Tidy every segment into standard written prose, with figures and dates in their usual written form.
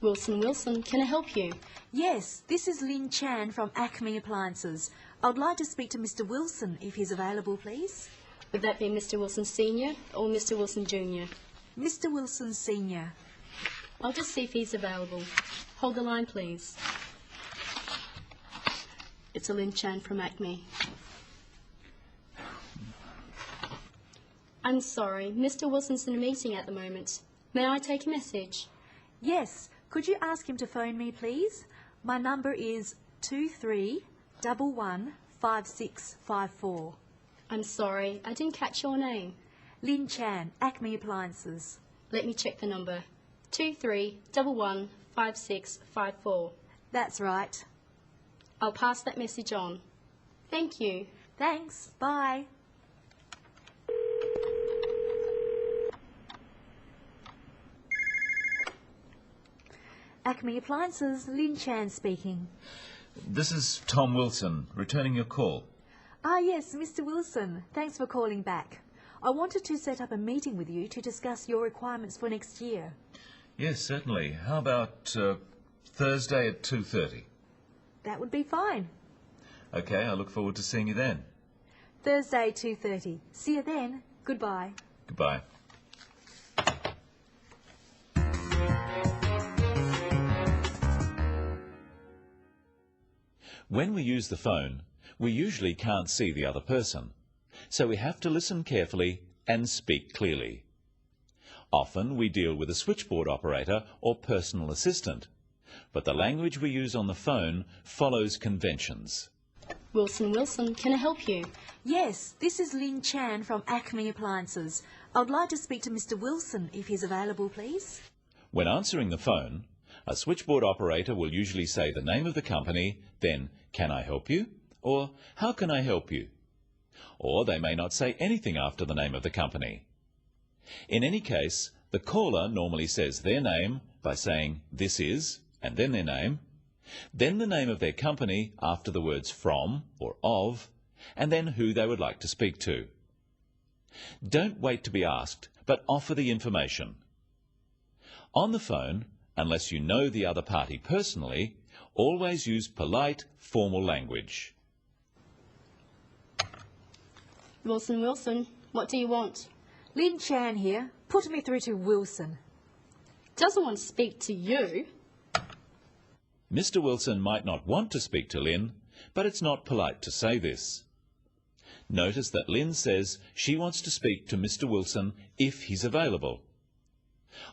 Wilson, can I help you? Yes, this is Lynn Chan from Acme Appliances. I would like to speak to Mr. Wilson if he's available, please. Would that be Mr. Wilson Sr. or Mr. Wilson Jr.? Mr. Wilson Sr. I'll just see if he's available. Hold the line, please. It's Lynn Chan from Acme. I'm sorry, Mr. Wilson's in a meeting at the moment. May I take a message? Yes, could you ask him to phone me, please? My number is 23115654. I'm sorry, I didn't catch your name. Lynn Chan, Acme Appliances. Let me check the number. 23115654. That's right. I'll pass that message on. Thank you. Thanks. Bye. Acme Appliances, Lynn Chan speaking. This is Tom Wilson, returning your call. Ah, yes, Mr. Wilson. Thanks for calling back. I wanted to set up a meeting with you to discuss your requirements for next year. Yes, certainly. How about Thursday at 2:30? That would be fine. Okay, I look forward to seeing you then. Thursday, 2:30. See you then. Goodbye. Goodbye. When we use the phone, we usually can't see the other person, so we have to listen carefully and speak clearly. Often we deal with a switchboard operator or personal assistant, but the language we use on the phone follows conventions. Wilson, can I help you? Yes, this is Lynn Chan from Acme Appliances. I would like to speak to Mr. Wilson if he's available, please. When answering the phone, a switchboard operator will usually say the name of the company, then, "Can I help you?" or "How can I help you?" Or they may not say anything after the name of the company. In any case, the caller normally says their name by saying "this is" and then their name, then the name of their company after the words "from" or "of," and then who they would like to speak to. Don't wait to be asked, but offer the information. On the phone, unless you know the other party personally, always use polite, formal language. Wilson, what do you want? Lynn Chan here. Put me through to Wilson. Doesn't want to speak to you. Mr. Wilson might not want to speak to Lynn, but it's not polite to say this. Notice that Lynn says she wants to speak to Mr. Wilson if he's available.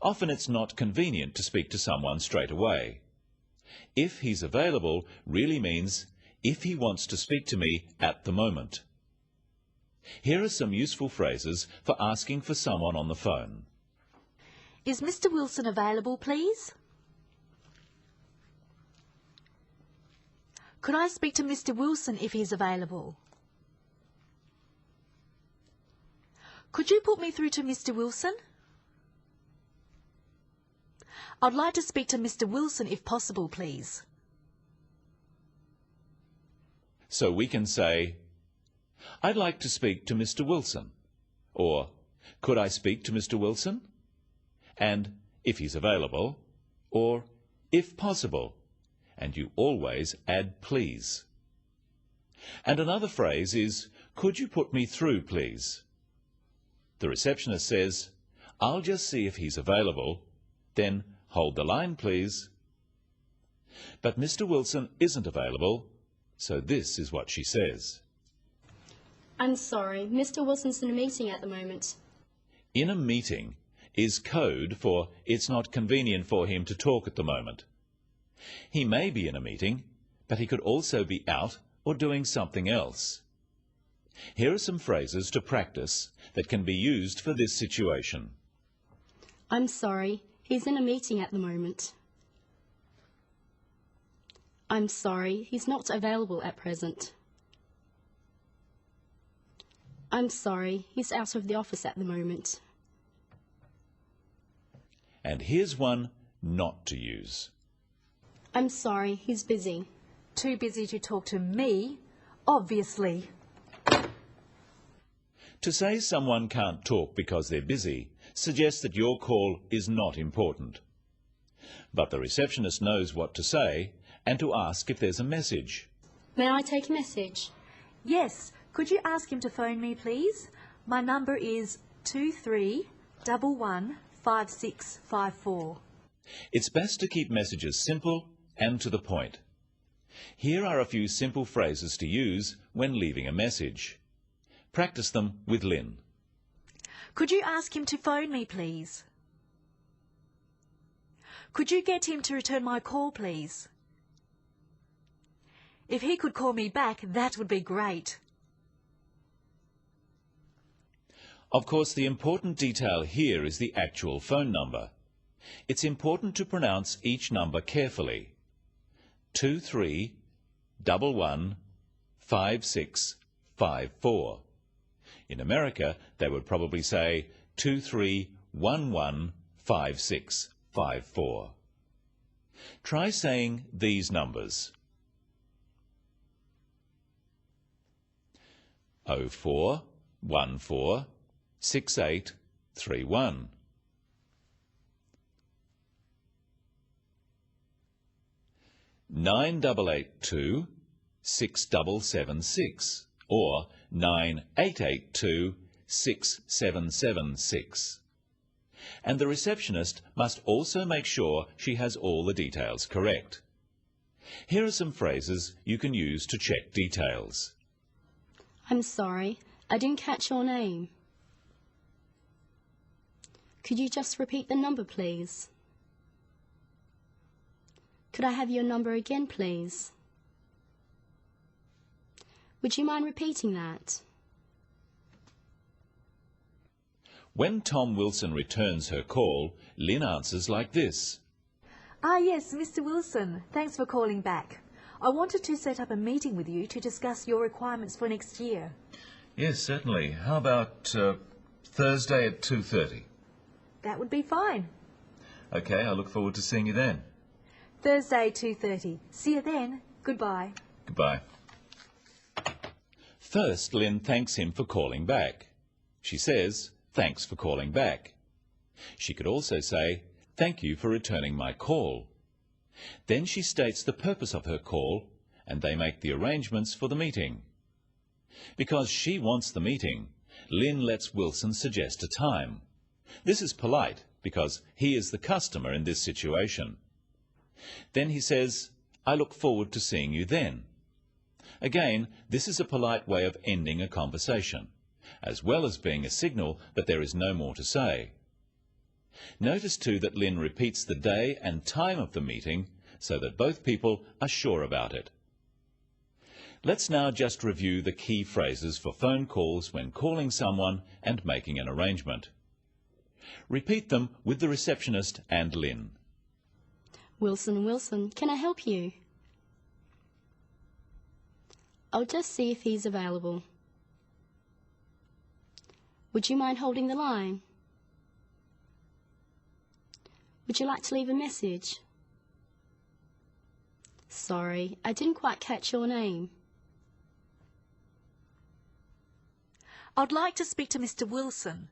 Often it's not convenient to speak to someone straight away. If he's available really means if he wants to speak to me at the moment. Here are some useful phrases for asking for someone on the phone. Is Mr. Wilson available, please? Could I speak to Mr. Wilson if he's available? Could you put me through to Mr. Wilson? I'd like to speak to Mr. Wilson if possible, please. So we can say, "I'd like to speak to Mr. Wilson," or "Could I speak to Mr. Wilson?" and "if he's available," or "if possible," and you always add "please." And another phrase is, "Could you put me through, please?" The receptionist says, "I'll just see if he's available," then "Hold the line, please." But Mr. Wilson isn't available, so this is what she says. I'm sorry, Mr. Wilson's in a meeting at the moment. "In a meeting" is code for it's not convenient for him to talk at the moment. He may be in a meeting, but he could also be out or doing something else. Here are some phrases to practice that can be used for this situation. I'm sorry, he's in a meeting at the moment. I'm sorry, he's not available at present. I'm sorry, he's out of the office at the moment. And here's one not to use. I'm sorry, he's busy. Too busy to talk to me, obviously. To say someone can't talk because they're busy suggests that your call is not important. But the receptionist knows what to say and to ask if there's a message. May I take a message? Yes, could you ask him to phone me, please? My number is 23115654. It's best to keep messages simple and to the point. Here are a few simple phrases to use when leaving a message. Practice them with Lynn. Could you ask him to phone me, please? Could you get him to return my call, please? If he could call me back, that would be great. Of course, the important detail here is the actual phone number. It's important to pronounce each number carefully. 23115654. In America, they would probably say 23115654. Try saying these numbers. 04146831. 98826776 or 98826776. And the receptionist must also make sure she has all the details correct. Here are some phrases you can use to check details. I'm sorry, I didn't catch your name. Could you just repeat the number, please? Could I have your number again, please? Would you mind repeating that? When Tom Wilson returns her call, Lynn answers like this. Ah, yes, Mr. Wilson. Thanks for calling back. I wanted to set up a meeting with you to discuss your requirements for next year. Yes, certainly. How about Thursday at 2:30? That would be fine. Okay, I look forward to seeing you then. Thursday, 2:30. See you then. Goodbye. Goodbye. First, Lynn thanks him for calling back. She says, "Thanks for calling back." She could also say, "Thank you for returning my call." Then she states the purpose of her call, and they make the arrangements for the meeting. Because she wants the meeting, Lynn lets Wilson suggest a time. This is polite, because he is the customer in this situation. Then he says, "I look forward to seeing you then." Again, this is a polite way of ending a conversation, as well as being a signal that there is no more to say. Notice too that Lynn repeats the day and time of the meeting so that both people are sure about it. Let's now just review the key phrases for phone calls when calling someone and making an arrangement. Repeat them with the receptionist and Lynn. Wilson, Wilson, can I help you? I'll just see if he's available. Would you mind holding the line? Would you like to leave a message? Sorry, I didn't quite catch your name. I'd like to speak to Mr. Wilson.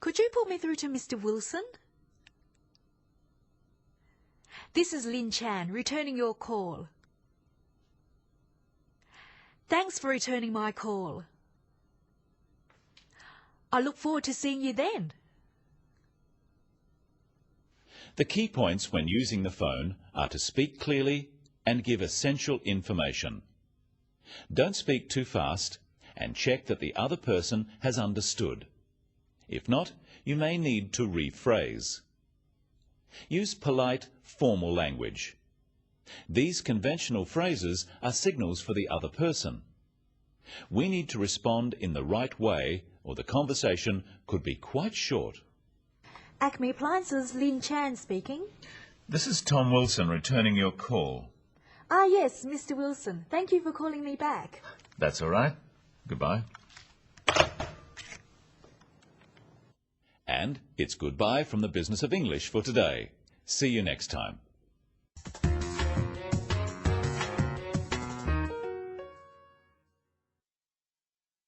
Could you put me through to Mr. Wilson? This is Lynn Chan, returning your call. Thanks for returning my call. I look forward to seeing you then. The key points when using the phone are to speak clearly and give essential information. Don't speak too fast and check that the other person has understood. If not, you may need to rephrase. Use polite, formal language. These conventional phrases are signals for the other person. We need to respond in the right way or the conversation could be quite short. Acme Appliances, Lynn Chan speaking. This is Tom Wilson returning your call. Ah, yes, Mr. Wilson. Thank you for calling me back. That's all right. Goodbye. And it's goodbye from the Business of English for today. See you next time.